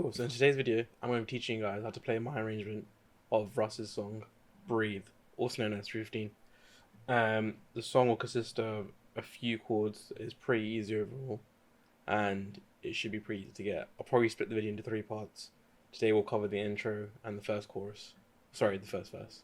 Cool, so in today's video, I'm going to be teaching you guys how to play my arrangement of Russ's song, Breathe, also known as 15. The song will consist of a few chords. It's pretty easy overall, and it should be pretty easy to get. I'll probably split the video into 3 parts. Today we'll cover the intro and the first chorus. Sorry, the first verse.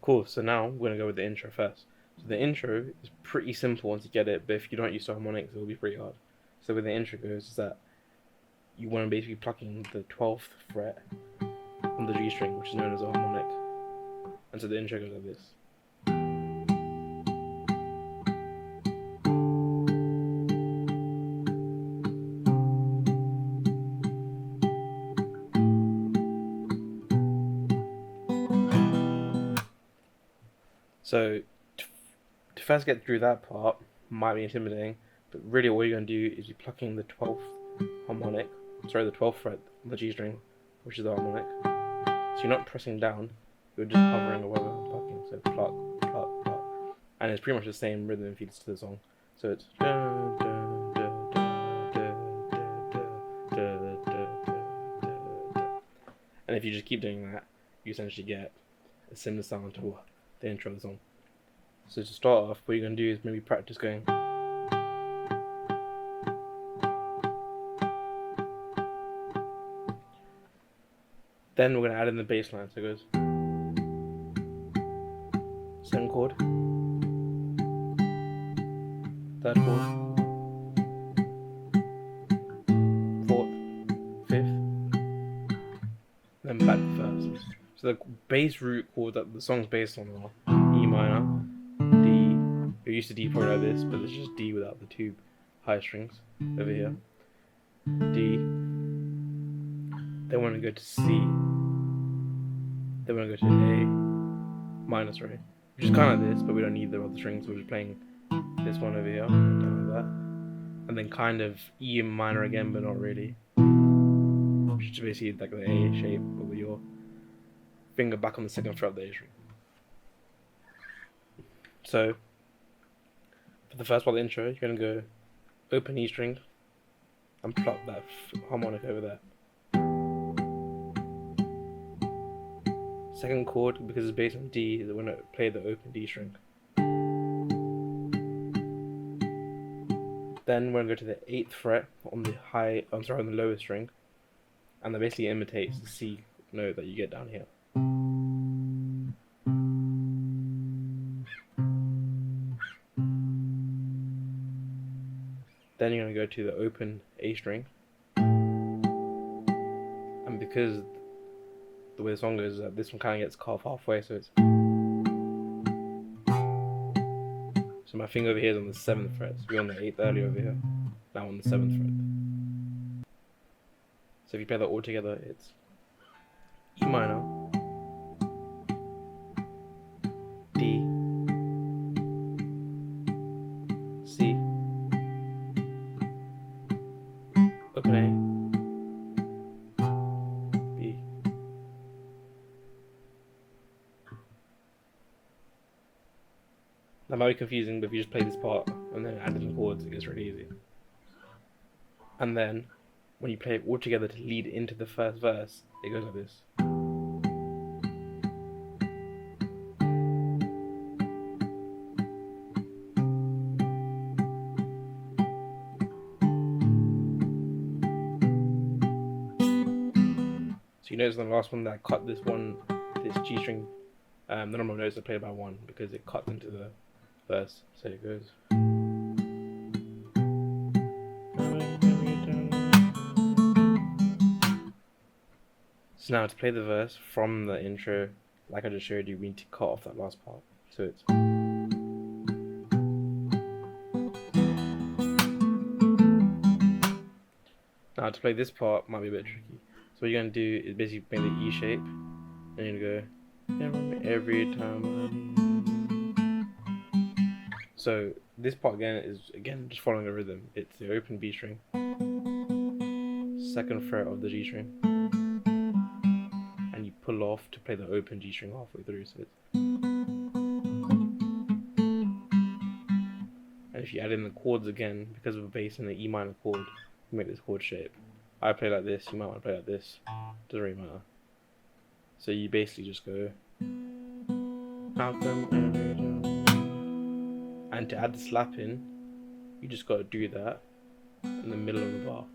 Cool, so now we're going to go with the intro first. So the intro is pretty simple once you get it, but if you're not used to harmonics, it will be pretty hard. So where the intro goes is that you want to basically plucking the 12th fret on the G string, which is known as a harmonic. And so the intro goes like this. So, to first get through that part might be intimidating, but really all you're going to do is you're plucking the 12th harmonic, the 12th fret on the G string, which is the harmonic. So you're not pressing down, you're just hovering over and plucking, so pluck, pluck, pluck. And it's pretty much the same rhythm and feeds to the song. So it's and if you just keep doing that, you essentially get a similar sound to the intro of the song. So to start off, what you're going to do is maybe practice going. Then we're going to add in the bass line, so it goes 2nd chord, 3rd chord, 4th, 5th, then back to 1st. So the bass root chord that the song's based on are E minor, D. You're used to D probably like this, but it's just D without the 2 high strings over here. D. Then we're going to go to C. Then we're going to go to A minor, sorry. Which is kind of like this, but we don't need the other strings, so we're just playing this one over here, down like that. And then kind of E minor again, but not really. Which is basically like the A shape, but with your finger back on the 2nd fret of the A string. So, for the first part of the intro, you're going to go open E string and pluck that harmonic over there. 2nd chord, because it's based on D, is we're going to play the open D string. Then we're going to go to the 8th fret on the on the lowest string, and that basically imitates the C note that you get down here. Then you're going to go to the open A string, and because the way the song goes is that this one kind of gets cut off halfway, so it's my finger over here is on the 7th fret, so we're on the 8th earlier over here, now on the 7th fret. So if you play that all together, it's E minor, D, C, open A, B, that might be confusing, but if you just play this part and then add in the chords, it gets really easy. And then, when you play it all together to lead into the first verse, it goes like this. So you notice on the last one that I cut this G string, the normal notes are played by 1 because it cuts into the verse, so it goes. So now to play the verse from the intro, like I just showed you, we need to cut off that last part. So it's now to play this part might be a bit tricky. So what you're going to do is basically make the E shape, and you're going to go every time. So this part again is just following a rhythm. It's the open B string, second fret of the G string, and you pull off to play the open G string halfway through. So it's, and if you add in the chords again, because of a bass and the E minor chord, you make this chord shape. I play like this, you might want to play like this, doesn't really matter. So you basically just go, and to add the slap in, you just got to do that in the middle of the bar.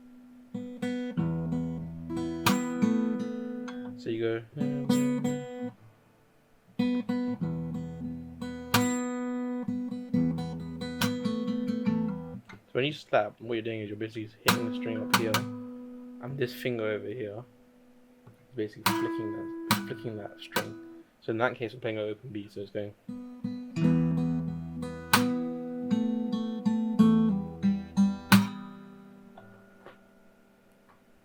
So you go, so when you slap, what you're doing is you're basically hitting the string up here, and this finger over here is basically flicking that string. So in that case, we're playing an open B, so it's going.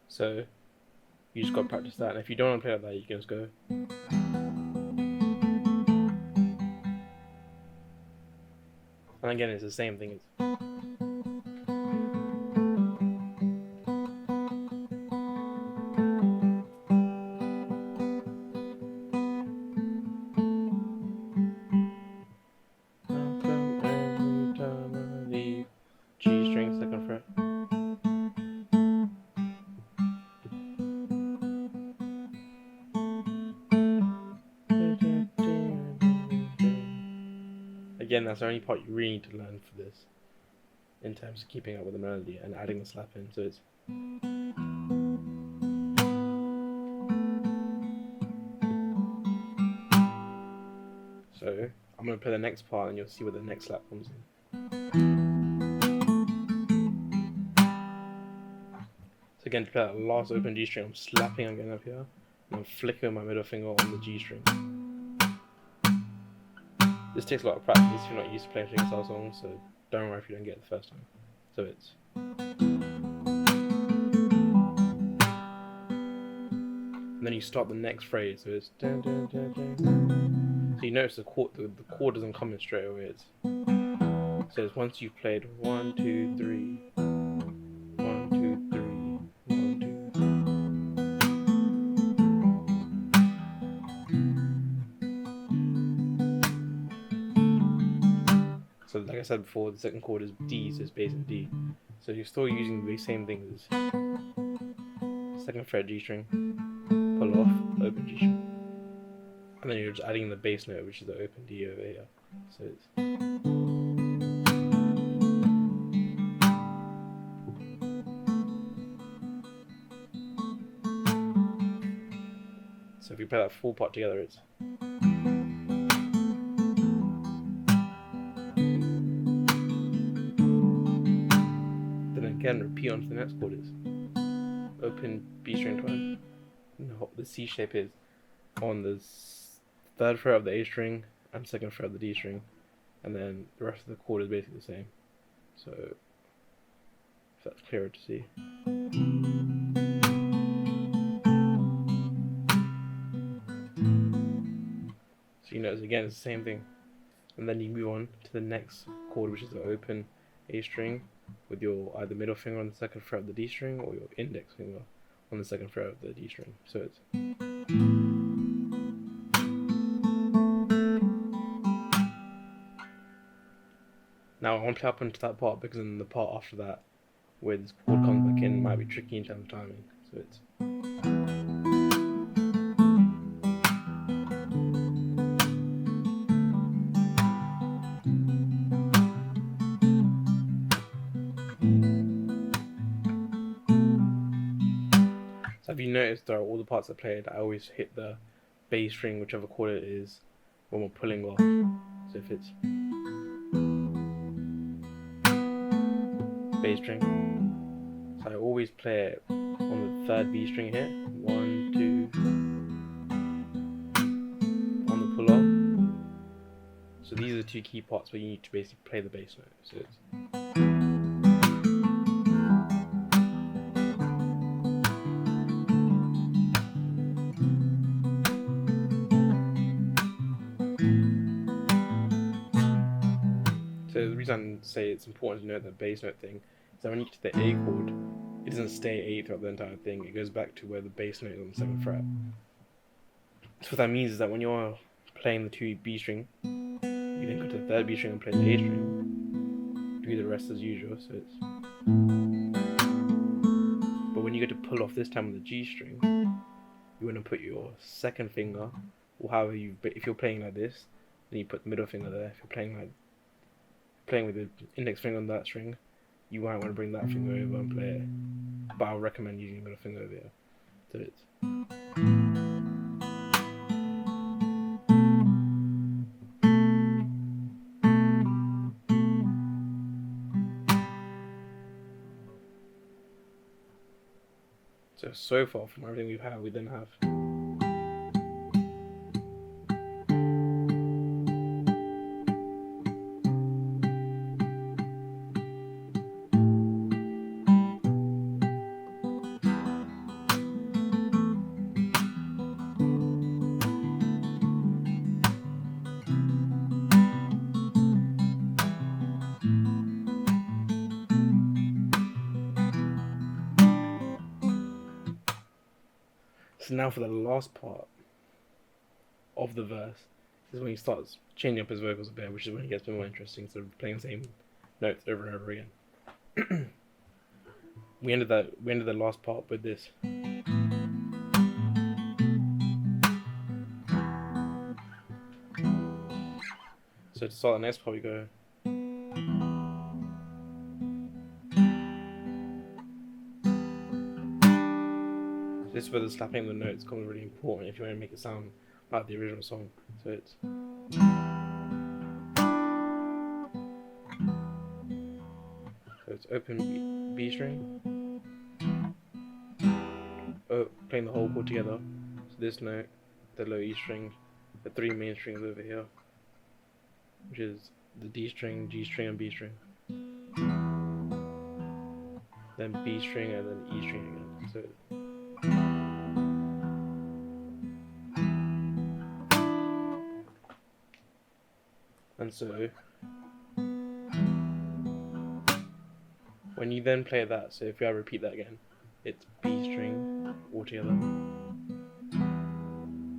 So you just got to practice that, and if you don't want to play like that, you can just go. And again, it's the same thing. G string, second fret. Again, that's the only part you really need to learn for this, in terms of keeping up with the melody and adding the slap in. So it's. So I'm going to play the next part and you'll see where the next slap comes in. So again, to play that last open G string, I'm slapping again up here, and I'm flicking my middle finger on the G string. This takes a lot of practice if you're not used to playing fingerstyle songs, so don't worry if you don't get it the first time. So it's. And then you start the next phrase, so it's. Dun, dun, dun, dun. So you notice the chord doesn't come in straight away. It's. So it's once you've played 1, 2, 3, 1, 2, 3, 1, 2. So like I said before, the second chord is D, so it's bass in D. So you're still using the same things as second fret G string, pull off, open G string. And then you're just adding the bass note, which is the open D over here. So it's. So if you play that full part together, it's. Then again, repeat onto the next chord is open B string twice. No, the C shape is on the third fret of the A string and second fret of the D string, and then the rest of the chord is basically the same. So if that's clearer to see. So you notice again it's the same thing, and then you move on to the next chord, which is the open A string with your either middle finger on the second fret of the D string or your index finger on the second fret of the D string. So it's. Now I want to play up into that part because in the part after that, where this chord comes back in, might be tricky in terms of timing. So it's. So have you noticed that all the parts I played, I always hit the bass string, whichever chord it is, when we're pulling off. So if it's bass string, so I always play it on the third B string here. 1, 2, on the pull off. So these are the two key parts where you need to basically play the bass note. So it's. So the reason I say it's important to know the bass note thing is that when you get to the A chord, it doesn't doesn't stay 8 throughout the entire thing. It goes back to where the bass note is on the 7th fret. So what that means is that when you're playing the 2 B string, you then go to the 3rd B string and play the A string. Do the rest as usual. So it's. But when you go to pull off this time on the G string, you want to put your 2nd finger, or however you. If you're playing like this, then you put the middle finger there. If you're playing with the index finger on that string, you might want to bring that finger over and play it. But I'll recommend using the middle finger over here. So it's. So far from everything we've had, we then have. So now for the last part of the verse is when he starts changing up his vocals a bit, which is when he gets a bit more interesting, sort of playing the same notes over and over again. We ended the last part with this. So to start the next part we go. This is where the slapping of the notes becomes really important if you want to make it sound like the original song. So it's open B string, playing the whole chord together. So this note, the low E string, the 3 main strings over here, which is the D string, G string, and B string. Then B string and then E string again. So. And so, when you then play that, so if I repeat that again, it's B string all together,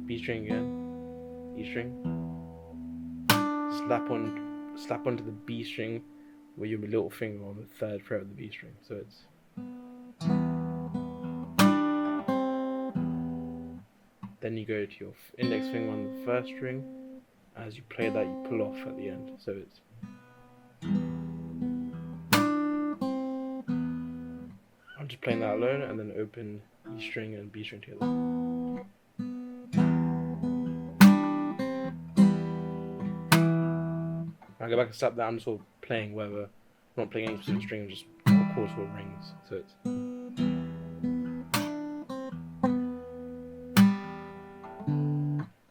B string again, E string, slap onto the B string with your little finger on the 3rd fret of the B string. So it's. Then you go to your index finger on the 1st string. As you play that, you pull off at the end. So it's. I'm just playing that alone and then open E string and B string together. I go back and slap that. I'm just sort of playing wherever. I'm not playing any specific string, just chords or rings. So it's.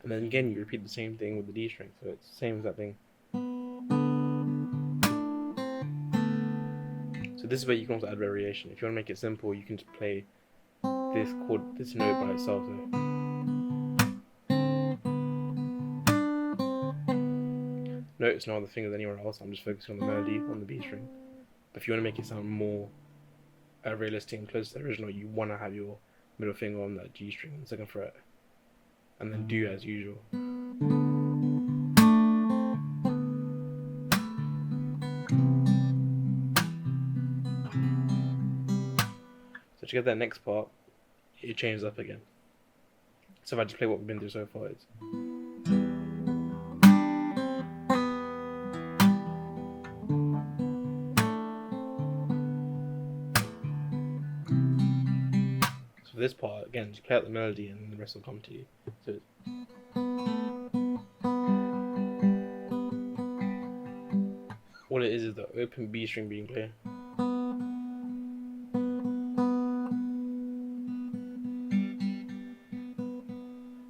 And then again, you repeat the same thing with the D string, so it's the same as that thing. So this is where you can also add variation. If you want to make it simple, you can just play this chord, this note by itself. Notice no other fingers anywhere else. I'm just focusing on the melody on the B string. But if you want to make it sound more realistic and close to the original, you want to have your middle finger on that G string on the 2nd fret. And then do as usual. So to get that next part, it changes up again. So if I just play what we've been through so far, it's. So for this part, again, just play out the melody and the rest will come to you. So all it is the open B string being clear.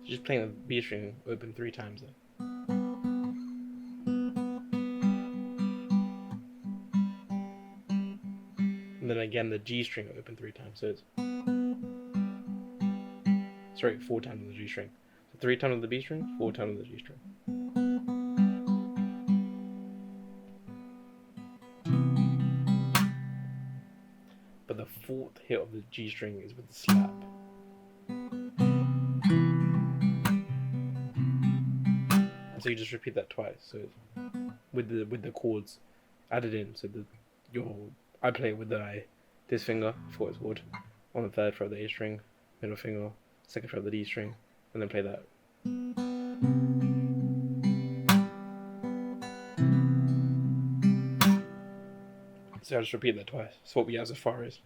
So just playing the B string open 3 times there. And then again the G string open 3 times. So it's. Sorry, 4 times on the G string. So 3 times on the B string, 4 times on the G string. But the fourth hit of the G string is with the slap. And so you just repeat that twice. So with the chords added in. So I play it with this finger, fourth chord, on the third fret of the A string, middle finger, second fret of the D string, and then play that. So I just repeat that twice. That's what we have as far as.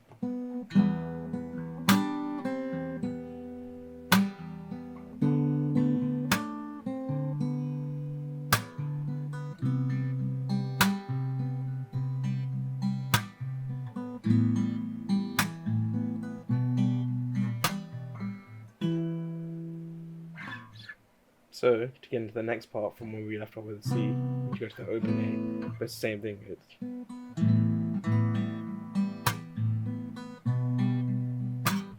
So, to get into the next part from where we left off with C, you go to the open A, but it's the same thing. It's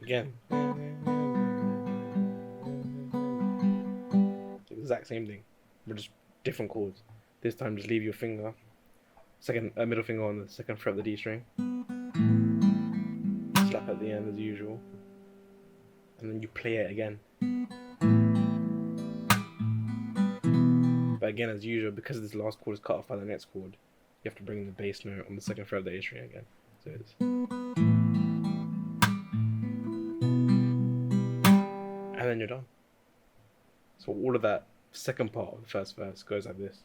again, the exact same thing, but just different chords. This time, just leave your finger, middle finger on the second fret of the D string, slap at the end as usual, and then you play it again. But again, as usual, because this last chord is cut off by the next chord, you have to bring the bass note on the second fret of the A string again. So it's, and then you're done. So all of that second part of the first verse goes like this.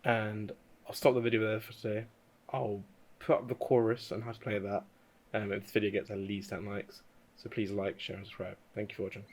And I'll stop the video there for today. I'll put up the chorus and how to play that if this video gets at least 10 likes. So please like, share and subscribe. Thank you for watching.